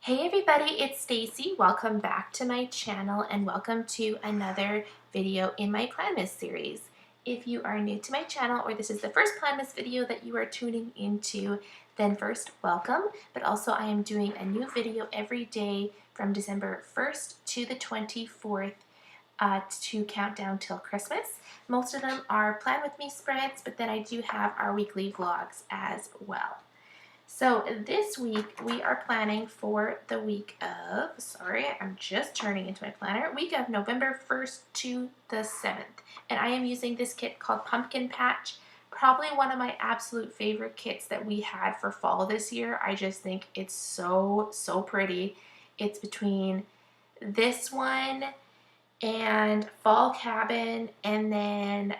Hey everybody, it's Stacy. Welcome back to my channel and welcome to another video in my Planmas series. If you are new to my channel or this is the first Planmas video that you are tuning into, then first welcome, but also I am doing a new video every day from December 1st to the 24th to count down till Christmas. Most of them are Plan With Me spreads, but then I do have our weekly vlogs as well. So this week we are planning for the week of, sorry, I'm just turning into my planner, week of November 1st to the 7th. And I am using this kit called Pumpkin Patch, probably one of my absolute favorite kits that we had for fall this year. I just think it's so pretty. It's between this one and Fall Cabin and then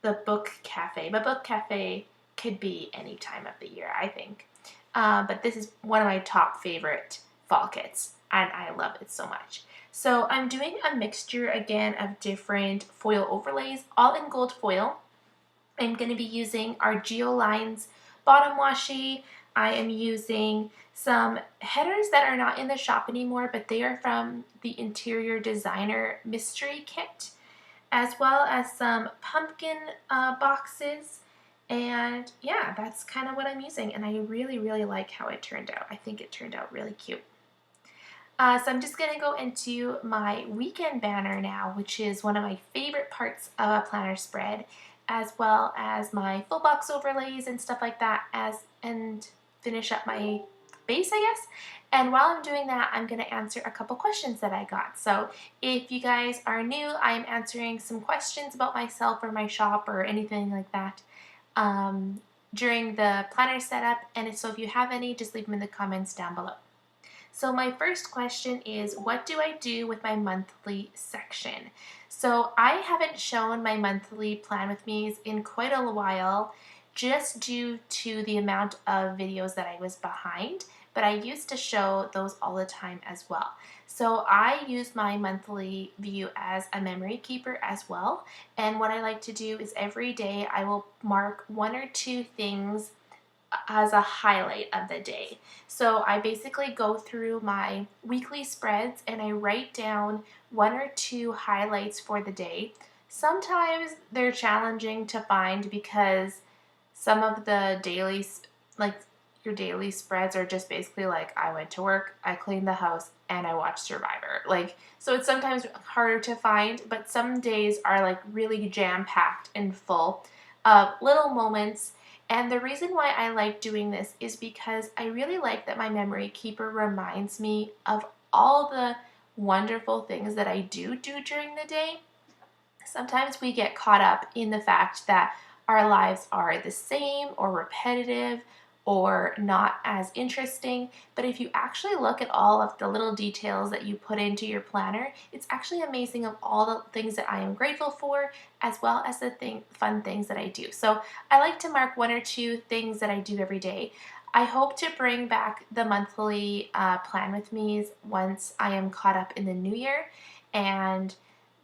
the Book Cafe. But Book Cafe could be any time of the year, I think. But this is one of my top favorite fall kits, and I love it so much. So I'm doing a mixture again of different foil overlays, all in gold foil. I'm going to be using our Geolines bottom washi. I am using some headers that are not in the shop anymore, but they are from the Interior Designer Mystery Kit, as well as some pumpkin boxes. And yeah, that's kind of what I'm using, and I really like how it turned out. I think it turned out really cute. So I'm just going to go into my weekend banner now, which is one of my favorite parts of a planner spread, as well as my full box overlays and stuff like that, and finish up my base, I guess. And while I'm doing that, I'm going to answer a couple questions that I got. So if you guys are new, I'm answering some questions about myself or my shop or anything like that during the planner setup, and so if you have any, just leave them in the comments down below. So my first question is, what do I do with my monthly section? So I haven't shown my monthly Plan With Me's in quite a while, just due to the amount of videos that I was behind, but I used to show those all the time as well. So I use my monthly view as a memory keeper as well, and what I like to do is every day I will mark one or two things as a highlight of the day. So I basically go through my weekly spreads and I write down one or two highlights for the day. Sometimes they're challenging to find because some of the daily, like your daily spreads are just basically like, I went to work, I cleaned the house, and I watched Survivor. So it's sometimes harder to find, but some days are like really jam-packed and full of little moments. And the reason why I like doing this is because I really like that my memory keeper reminds me of all the wonderful things that I do during the day. Sometimes we get caught up in the fact that our lives are the same or repetitive or not as interesting, but if you actually look at all of the little details that you put into your planner, it's actually amazing of all the things that I am grateful for, as well as the fun things that I do. So I like to mark one or two things that I do every day. I hope to bring back the monthly Plan With Me's once I am caught up in the new year, and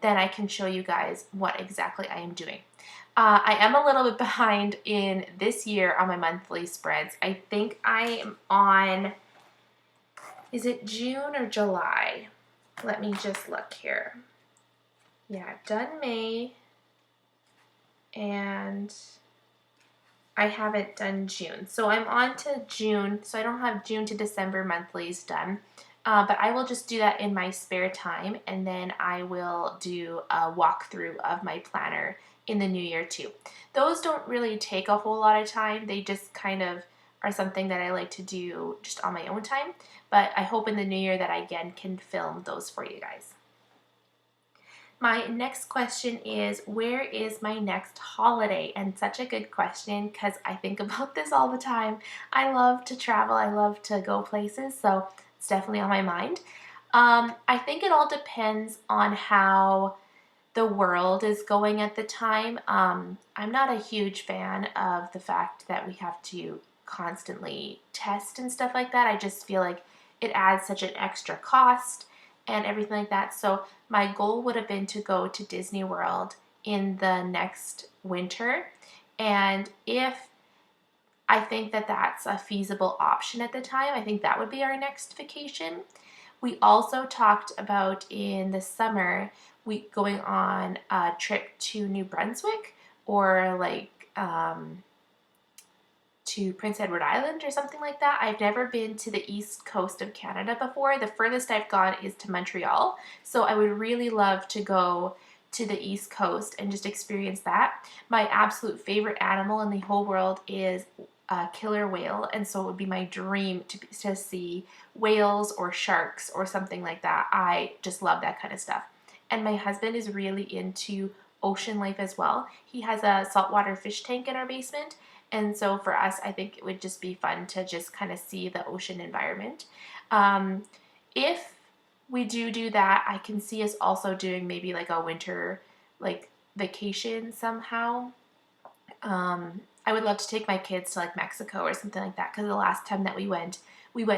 then I can show you guys what exactly I am doing. I am a little bit behind in this year on my monthly spreads. I think I am on, is it June or July? Let me just look here. Yeah, I've done May, and I haven't done June. So I'm on to June, so I don't have June to December monthlies done. But I will just do that in my spare time, and then I will do a walkthrough of my planner in the new year too. Those don't really take a whole lot of time. They just kind of are something that I like to do just on my own time. But I hope in the new year that I again can film those for you guys. My next question is, where is my next holiday? And such a good question because I think about this all the time. I love to travel. I love to go places, so it's definitely on my mind. I think it all depends on how the world is going at the time. I'm not a huge fan of the fact that we have to constantly test and stuff like that. I just feel like it adds such an extra cost and everything like that. So my goal would have been to go to Disney World in the next winter, and if I think that that's a feasible option at the time. I think that would be our next vacation. We also talked about in the summer we going on a trip to New Brunswick or like to Prince Edward Island or something like that. I've never been to the east coast of Canada before. The furthest I've gone is to Montreal. So I would really love to go to the east coast and just experience that. My absolute favorite animal in the whole world is a killer whale, and so it would be my dream to see whales or sharks or something like that. I just love that kind of stuff. And my husband is really into ocean life as well. He has a saltwater fish tank in our basement, and so for us, I think it would just be fun to just kind of see the ocean environment. If we do that, I can see us also doing maybe like a winter like vacation somehow. I would love to take my kids to like Mexico or something like that, because the last time that we went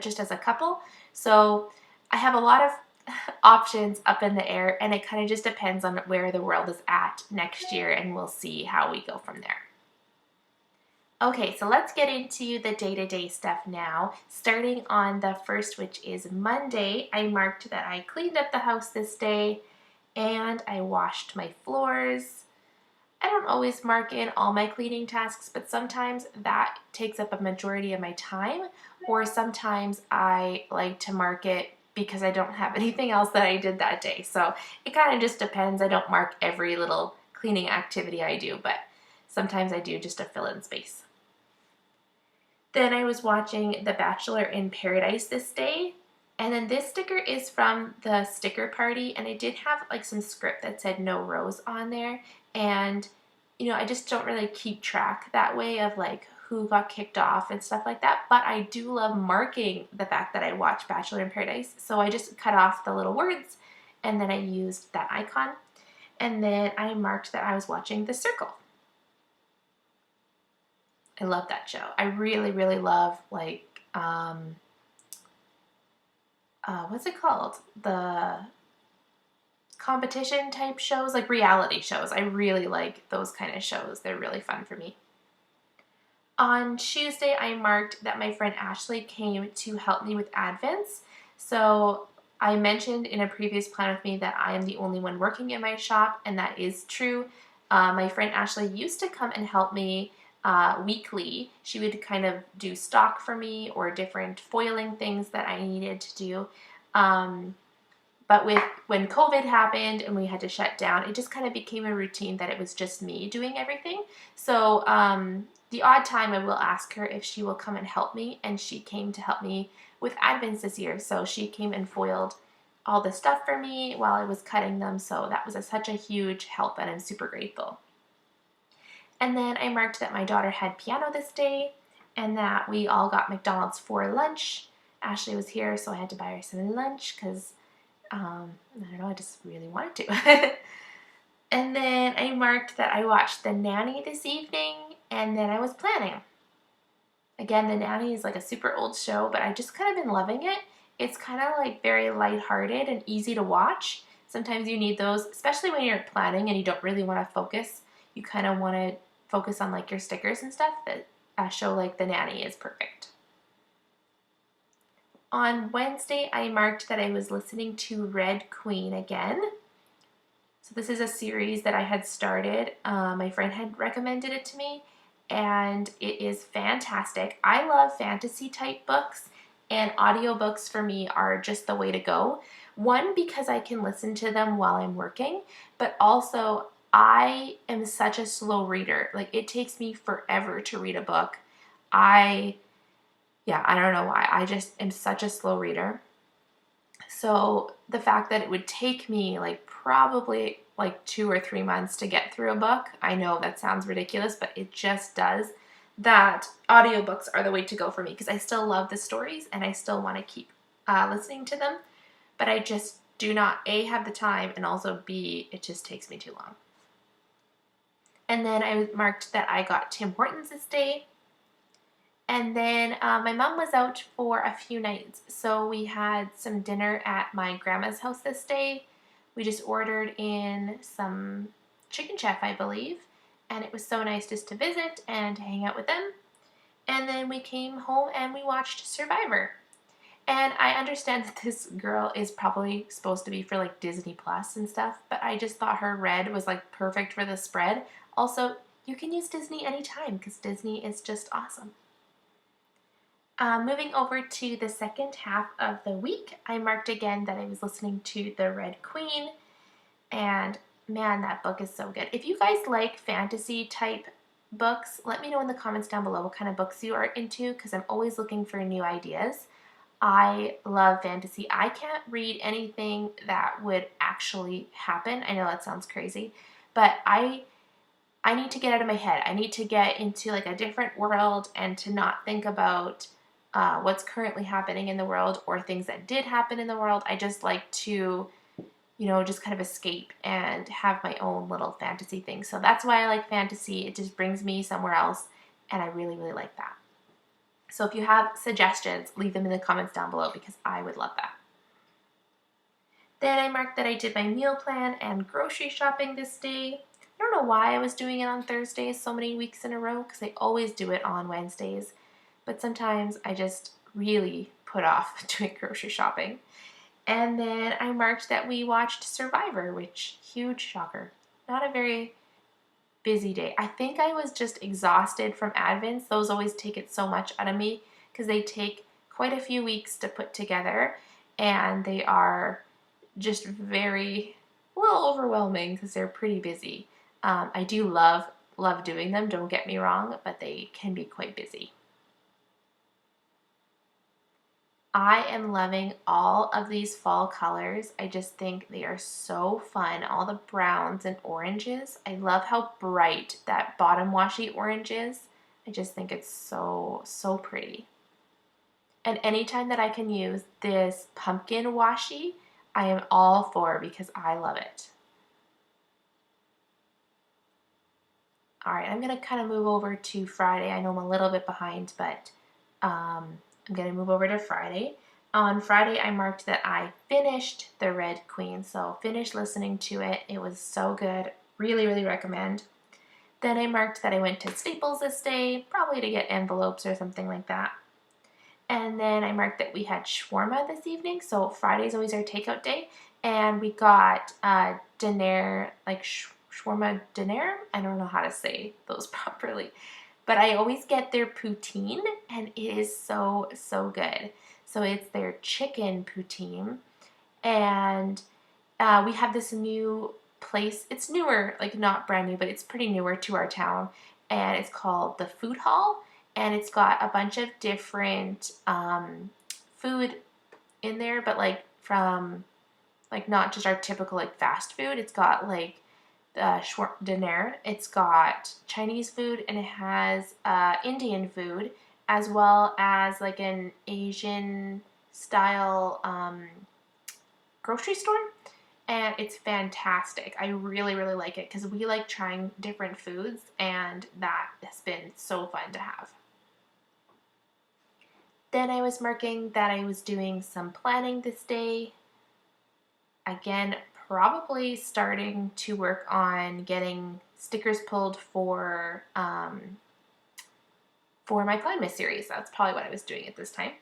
just as a couple. So I have a lot of options up in the air, and it kind of just depends on where the world is at next year, and we'll see how we go from there. Okay, so let's get into the day-to-day stuff now. Starting on the first, which is Monday, I marked that I cleaned up the house this day and I washed my floors. I don't always mark in all my cleaning tasks, but sometimes that takes up a majority of my time, or sometimes I like to mark it because I don't have anything else that I did that day. So it kind of just depends. I don't mark every little cleaning activity I do, but sometimes I do just to fill in space. Then I was watching The Bachelor in Paradise this day. And then this sticker is from the sticker party, and I did have like some script that said no rose on there. And, you know, I just don't really keep track that way of like who got kicked off and stuff like that. But I do love marking the fact that I watched Bachelor in Paradise. So I just cut off the little words and then I used that icon. And then I marked that I was watching The Circle. I love that show. I really, really love like, what's it called? The competition type shows, like reality shows. I really like those kind of shows. They're really fun for me. On Tuesday, I marked that my friend Ashley came to help me with Advents. So I mentioned in a previous plan with me that I am the only one working in my shop, and that is true. My friend Ashley used to come and help me weekly. She would kind of do stock for me or different foiling things that I needed to do. But when COVID happened and we had to shut down, it just kind of became a routine that it was just me doing everything. So the odd time I will ask her if she will come and help me, and she came to help me with Advents this year. So she came and foiled all the stuff for me while I was cutting them. So that was such a huge help, and I'm super grateful. And then I marked that my daughter had piano this day and that we all got McDonald's for lunch. Ashley was here, so I had to buy her some lunch because, I don't know, I just really wanted to. And then I marked that I watched The Nanny this evening, and then I was planning. Again, The Nanny is like a super old show, but I just kind of been loving it. It's kind of like very lighthearted and easy to watch. Sometimes you need those, especially when you're planning and you don't really want to focus. You kind of want to focus on like your stickers and stuff. That a show like The Nanny is perfect. On Wednesday, I marked that I was listening to Red Queen again. So this is a series that I had started. My friend had recommended it to me, and it is fantastic. I love fantasy type books, and audiobooks for me are just the way to go. One, because I can listen to them while I'm working, but also I am such a slow reader. Like, it takes me forever to read a book. I don't know why. I just am such a slow reader. So the fact that it would take me like probably like 2 or 3 months to get through a book, I know that sounds ridiculous, but it just does. That audiobooks are the way to go for me because I still love the stories and I still want to keep listening to them, but I just do not A, have the time, and also B, it just takes me too long. And then I marked that I got Tim Hortons this day. And then my mom was out for a few nights, so we had some dinner at my grandma's house this day. We just ordered in some chicken chef, I believe, and it was so nice just to visit and to hang out with them. And then we came home and we watched Survivor. And I understand that this girl is probably supposed to be for like Disney Plus and stuff, but I just thought her red was like perfect for the spread. Also, you can use Disney anytime because Disney is just awesome. Moving over to the second half of the week, I marked again that I was listening to The Red Queen, and man, that book is so good. If you guys like fantasy type books, let me know in the comments down below what kind of books you are into because I'm always looking for new ideas. I love fantasy. I can't read anything that would actually happen. I know that sounds crazy, but I need to get out of my head. I need to get into like a different world and to not think about what's currently happening in the world or things that did happen in the world. I just like to, just kind of escape and have my own little fantasy thing. So that's why I like fantasy. It just brings me somewhere else, and I really, really like that. So if you have suggestions, leave them in the comments down below because I would love that. Then I marked that I did my meal plan and grocery shopping this day. I don't know why I was doing it on Thursdays so many weeks in a row because I always do it on Wednesdays. But sometimes I just really put off doing grocery shopping. And then I marked that we watched Survivor, which, huge shocker. Not a very busy day. I think I was just exhausted from Advents. Those always take it so much out of me because they take quite a few weeks to put together and they are just a little overwhelming because they're pretty busy. I do love doing them, don't get me wrong, but they can be quite busy. I am loving all of these fall colors. I just think they are so fun. All the browns and oranges. I love how bright that bottom washi orange is. I just think it's so, so pretty. And anytime that I can use this pumpkin washi, I am all for because I love it. All right, I'm going to kind of move over to Friday. I know I'm a little bit behind, but I'm going to move over to Friday. On Friday, I marked that I finished The Red Queen, so finished listening to it. It was so good. Really, really recommend. Then I marked that I went to Staples this day, probably to get envelopes or something like that. And then I marked that we had shawarma this evening, so Friday's always our takeout day, and we got diner, like shawarma diner. I don't know how to say those properly, but I always get their poutine, and it is so, so good. So it's their chicken poutine, and we have this new place. It's newer, like not brand new, but it's pretty newer to our town, and it's called the Food Hall, and it's got a bunch of different food in there, but like from like not just our typical like fast food. It's got like diner. It's got Chinese food, and it has Indian food as well as like an Asian style grocery store, and it's fantastic. I really, really like it because we like trying different foods, and that has been so fun to have. Then I was marking that I was doing some planning this day. Again, probably starting to work on getting stickers pulled for my Planmas series. That's probably what I was doing at this time.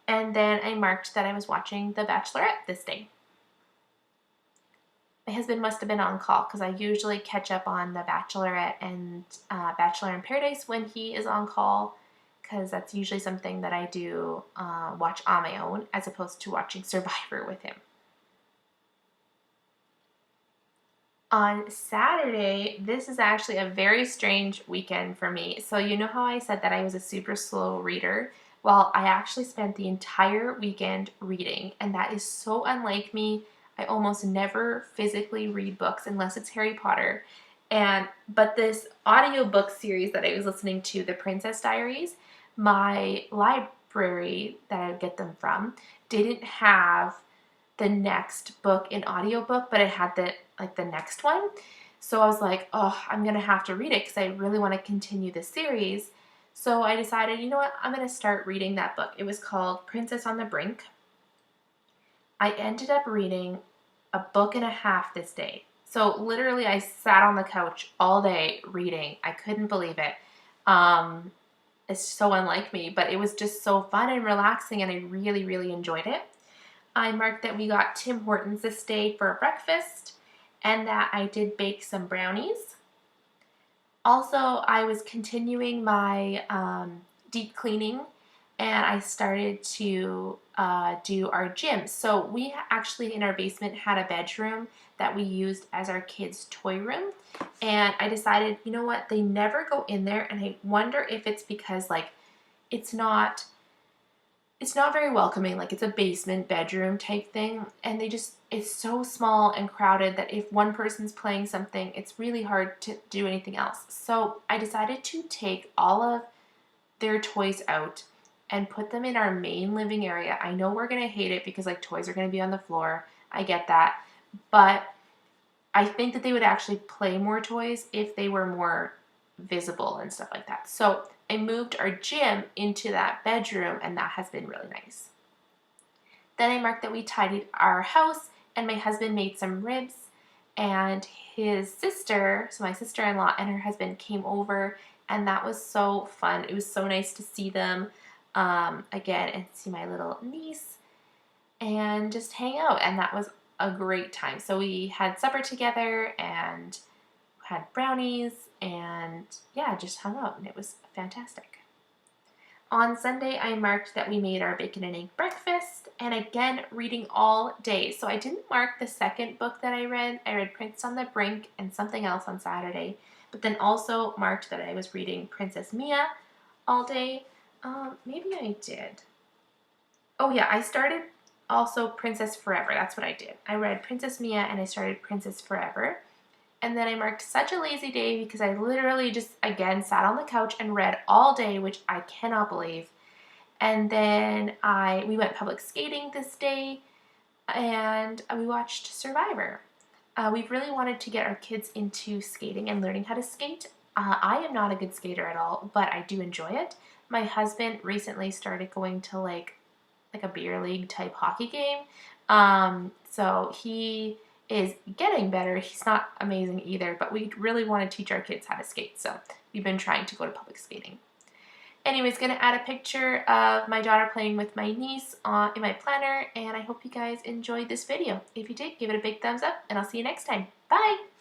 And then I marked that I was watching The Bachelorette this day. My husband must have been on call because I usually catch up on The Bachelorette and Bachelor in Paradise when he is on call, because that's usually something that I do watch on my own as opposed to watching Survivor with him. On Saturday, this is actually a very strange weekend for me. So you know how I said that I was a super slow reader? Well, I actually spent the entire weekend reading, and that is so unlike me. I almost never physically read books unless it's Harry Potter. But this audiobook series that I was listening to, The Princess Diaries, my library that I would get them from didn't have the next book in audiobook, but it had the next one. So I was like, oh, I'm gonna have to read it because I really want to continue the series. So I decided, you know what, I'm gonna start reading that book. It was called Princess on the Brink. I ended up reading a book and a half this day. So literally I sat on the couch all day reading. I couldn't believe it. is so unlike me, but it was just so fun and relaxing, and I really, really enjoyed it. I marked that we got Tim Hortons this day for breakfast, and that I did bake some brownies. Also, I was continuing my deep cleaning, and I started to do our gym. So we actually in our basement had a bedroom that we used as our kids' toy room, and I decided, you know what, they never go in there, and I wonder if it's because like it's not very welcoming, like it's a basement bedroom type thing, and it's so small and crowded that if one person's playing something, it's really hard to do anything else. So I decided to take all of their toys out and put them in our main living area. I know we're gonna hate it because like toys are gonna be on the floor. I get that, but I think that they would actually play more toys if they were more visible and stuff like that. So I moved our gym into that bedroom, and that has been really nice. Then I marked that we tidied our house, and my husband made some ribs, and his sister, so my sister-in-law and her husband came over, and that was so fun. It was so nice to see them again and see my little niece and just hang out, and that was a great time. So we had supper together and had brownies and yeah, just hung out, and it was fantastic. On Sunday, I marked that we made our bacon and egg breakfast, and again, reading all day. So I didn't mark the second book that I read. I read Prince on the Brink and something else on Saturday, but then also marked that I was reading Princess Mia all day. Maybe I did. Oh yeah, I started also Princess Forever. That's what I did. I read Princess Mia and I started Princess Forever. And then I marked such a lazy day because I literally just, again, sat on the couch and read all day, which I cannot believe. And then we went public skating this day, and we watched Survivor. We've really wanted to get our kids into skating and learning how to skate. I am not a good skater at all, but I do enjoy it. My husband recently started going to like a beer league type hockey game. So he is getting better. He's not amazing either, but we really want to teach our kids how to skate. So we've been trying to go to public skating. Anyways, gonna add a picture of my daughter playing with my niece in my planner, and I hope you guys enjoyed this video. If you did, give it a big thumbs up, and I'll see you next time. Bye!